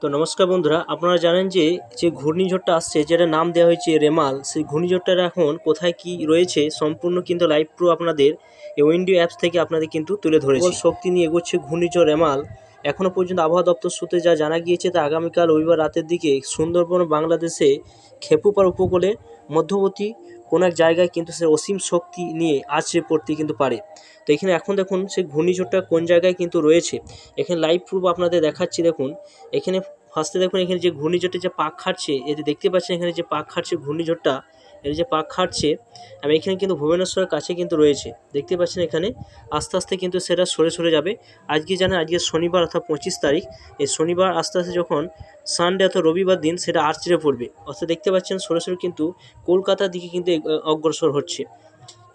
তো নমস্কার বন্ধুরা, আপনারা জানেন যে ঘূর্ণিঝড়টা আসছে, যেটা নাম দেওয়া হয়েছে রেমাল, সেই ঘূর্ণিঝড়টার এখন কোথায় কি রয়েছে সম্পূর্ণ কিন্তু লাইভ প্রো আপনাদের এই উইন্ডো অ্যাপস থেকে আপনাদের কিন্তু তুলে ধরেছি। শক্তি নিয়ে এগোচ্ছে ঘূর্ণিঝড় রেমাল। এখনও পর্যন্ত আবহাওয়া দপ্তর সূত্রে যা জানা গিয়েছে তা আগামীকাল রবিবার রাতের দিকে সুন্দরবন বাংলাদেশে খেপুপাড়া উপকূলে মধ্যবর্তী কোনো এক জায়গায় কিন্তু সে অসীম শক্তি নিয়ে আছড়ে পড়তে কিন্তু পারে। তো এখানে এখন দেখুন সেই ঘূর্ণিঝড়টা কোন জায়গায় কিন্তু রয়েছে, এখানে লাইভ প্রুফ আপনাদের দেখাচ্ছি। দেখুন এখানে ফার্স্টে দেখুন এখানে যে ঘূর্ণিঝড়টা যে পাক খাটছে, এতে দেখতে পাচ্ছেন এখানে যে পাক খাটছে ঘূর্ণিঝড়টা, এর যে পাক খাটছে এবং এখানে কিন্তু ভুবনেশ্বরের কাছে কিন্তু রয়েছে, দেখতে পাচ্ছেন এখানে আস্তে আস্তে কিন্তু সেটা সরে সরে যাবে। আজকে জানেন আজকে শনিবার অর্থাৎ 25 তারিখ, এই শনিবার আস্তে আস্তে যখন সানডে অর্থাৎ রবিবার দিন সেটা আছড়ে পড়বে, অর্থাৎ দেখতে পাচ্ছেন সরে সরে কিন্তু কলকাতার দিকে কিন্তু অগ্রসর হচ্ছে।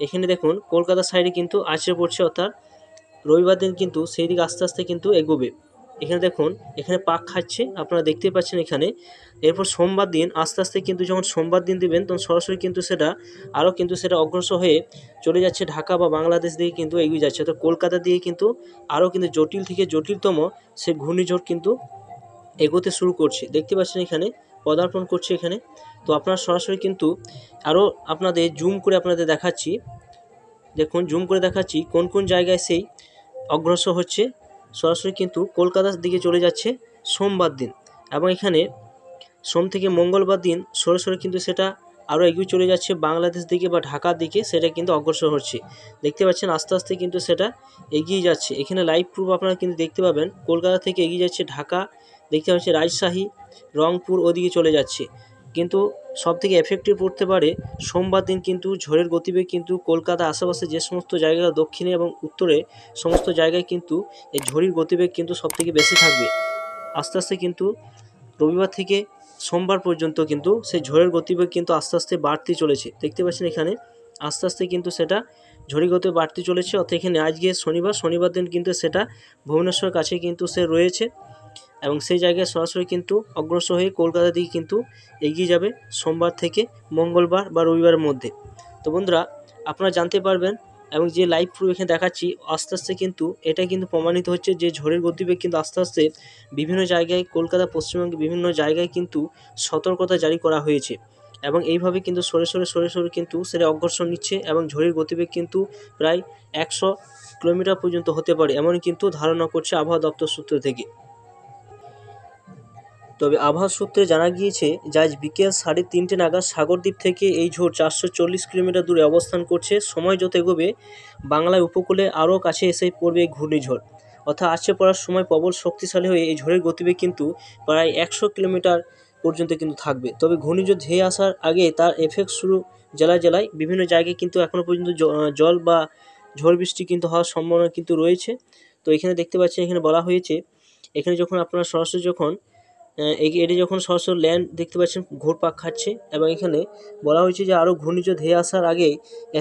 এখানে দেখুন কলকাতার সাইডে কিন্তু আছড়ে পড়ছে, অর্থাৎ রবিবার দিন কিন্তু সেই দিকে আস্তে আস্তে কিন্তু এগোবে। এখানে দেখুন এখানে পাক খাচ্ছে, আপনারা দেখতে পাচ্ছেন এখানে। এরপর সোমবার দিন আস্তে আস্তে কিন্তু যখন সোমবার দিন দেবেন তখন সরাসরি কিন্তু সেটা আরও কিন্তু সেটা অগ্রসর হয়ে চলে যাচ্ছে ঢাকা বা বাংলাদেশ দিকে কিন্তু এগিয়ে যাচ্ছে, তো কলকাতার দিকে কিন্তু আরও কিন্তু জটিল থেকে জটিলতম সে ঘূর্ণিঝড় কিন্তু এগোতে শুরু করছে, দেখতে পাচ্ছেন এখানে পদার্পণ করছে এখানে। তো আপনারা সরাসরি কিন্তু আরও আপনাদের জুম করে আপনাদের দেখাচ্ছি, দেখুন জুম করে দেখাচ্ছি কোন কোন জায়গায় সেই অগ্রসর হচ্ছে। সরাসরি কিন্তু কলকাতার দিকে চলে যাচ্ছে সোমবার দিন, এবং এখানে সোম থেকে মঙ্গলবার দিন সরাসরি কিন্তু সেটা আরও এগিয়ে চলে যাচ্ছে বাংলাদেশ দিকে বা ঢাকার দিকে, সেটা কিন্তু অগ্রসর হচ্ছে, দেখতে পাচ্ছেন আস্তে আস্তে কিন্তু সেটা এগিয়ে যাচ্ছে। এখানে লাইভ প্রুফ আপনারা কিন্তু দেখতে পাবেন, কলকাতা থেকে এগিয়ে যাচ্ছে ঢাকা, দেখতে পাচ্ছেন রাজশাহী, রংপুর ওদিকে চলে যাচ্ছে। কিন্তু সবথেকে এফেক্টিভ পড়তে পারে সোমবার দিন, কিন্তু ঝড়ের গতিবেগ কিন্তু কলকাতা আশেপাশে যে সমস্ত জায়গা দক্ষিণে এবং উত্তরে সমস্ত জায়গায় কিন্তু এই ঝড়ের গতিবেগ কিন্তু সবথেকে বেশি থাকবে। আস্তে আস্তে কিন্তু রবিবার থেকে সোমবার পর্যন্ত কিন্তু সেই ঝড়ের গতিবেগ কিন্তু আস্তে আস্তে বাড়তে চলেছে, দেখতে পাচ্ছেন এখানে আস্তে আস্তে কিন্তু সেটা ঝড়ের গতি বাড়তে চলেছে। অর্থাৎ এখানে আজকে শনিবার দিন কিন্তু সেটা ভুবনেশ্বরের কাছে কিন্তু সে রয়েছে, এবং সেই জায়গায় সরাসরি কিন্তু অগ্রসর হয়ে কলকাতার দিকে কিন্তু এগিয়ে যাবে সোমবার থেকে মঙ্গলবার বা রবিবারের মধ্যে। তো বন্ধুরা আপনারা জানতে পারবেন, এবং যে লাইভ প্রুফ এখানে দেখাচ্ছি আস্তে আস্তে কিন্তু এটা কিন্তু প্রমাণিত হচ্ছে যে ঝড়ের গতিবেগ কিন্তু আস্তে আস্তে বিভিন্ন জায়গায় কলকাতা পশ্চিমবঙ্গে বিভিন্ন জায়গায় কিন্তু সতর্কতা জারি করা হয়েছে, এবং এইভাবে কিন্তু সরে সরে কিন্তু সেটা অগ্রসর নিচ্ছে, এবং ঝড়ের গতিবেগ কিন্তু প্রায় 100 কিলোমিটার পর্যন্ত হতে পারে এমন কিন্তু ধারণা করছে আবহাওয়া দপ্তর সূত্র থেকে। তবে আবহাওয়া সূত্রে জানা গিয়েছে যে আজ বিকেল 3:30 নাগাদ সাগরদ্বীপ থেকে এই ঝড় 440 কিলোমিটার দূরে অবস্থান করছে। সময় যত এগোবে বাংলার উপকূলে আরও কাছে এসে পড়বে এই ঘূর্ণিঝড়, অর্থাৎ আছড়ে পড়ার সময় প্রবল শক্তিশালী হয়ে এই ঝড়ের গতিবেগ কিন্তু প্রায় 100 কিলোমিটার পর্যন্ত কিন্তু থাকবে। তবে ঘূর্ণিঝড় ধেয়ে আসার আগে তার এফেক্ট শুরু জেলায় জেলায় বিভিন্ন জায়গায় কিন্তু এখনও পর্যন্ত জল বা ঝড় বৃষ্টি কিন্তু হওয়ার সম্ভাবনা কিন্তু রয়েছে। তো এখানে দেখতে পাচ্ছেন এখানে বলা হয়েছে, এখানে যখন আপনারা সরাসরি যখন এটি যখন সরাসরি ল্যান্ড দেখতে পাচ্ছেন ঘুরপাক খাচ্ছে, এবং এখানে বলা হয়েছে যে আরও ঘূর্ণিঝড় ধেয়ে আসার আগে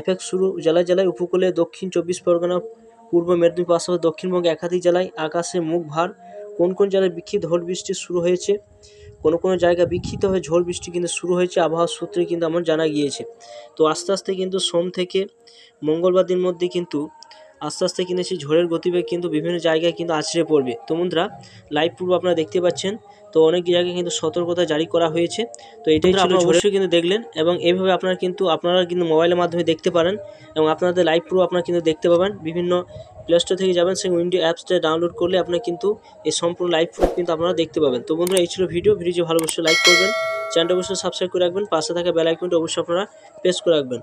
এফেক্ট শুরু জেলায় জেলায় উপকূলে দক্ষিণ 24 পরগনা, পূর্ব মেদিনীপুর পাশাপাশি দক্ষিণবঙ্গে একাধিক জেলায় আকাশে মুখ ভার। কোন কোন জেলায় বিক্ষিপ্ত ঝড় বৃষ্টি শুরু হয়েছে, কোনো জায়গায় বিক্ষিপ্ত হয়ে ঝড় বৃষ্টি কিন্তু শুরু হয়েছে আবহাওয়া সূত্রে কিন্তু আমার জানা গিয়েছে। তো আস্তে আস্তে কিন্তু সোম থেকে মঙ্গলবার দিন মধ্যে কিন্তু আস্তে আস্তে কিন্তু সেই ঝড়ের গতিবেগ কিন্তু বিভিন্ন জায়গায় কিন্তু আছড়ে পড়বে। তো বন্ধুরা লাইভ প্রুফ আপনারা দেখতে পাচ্ছেন, তো অনেক জায়গায় কিন্তু সতর্কতা জারি করা হয়েছে। তো এটাই ছিল অবশ্যই কিন্তু দেখলেন, এবং এইভাবে আপনারা কিন্তু মোবাইলের মাধ্যমে দেখতে পারেন, এবং আপনাদের লাইভ প্রুফ আপনারা কিন্তু দেখতে পাবেন। বিভিন্ন প্লে স্টোর থেকে যাবেন, সেই উইন্ডো অ্যাপসটা ডাউনলোড করলে আপনারা কিন্তু এই সম্পূর্ণ লাইভ প্রুফ কিন্তু আপনারা দেখতে পাবেন। তো বন্ধুরা এই ছিল ভিডিও ভালো অবশ্যই লাইক করবেন, চ্যানেলটা অবশ্যই সাবস্ক্রাইব করে রাখবেন, পাশে থাকা বেল আইকনটা অবশ্যই আপনারা প্রেস করে রাখবেন।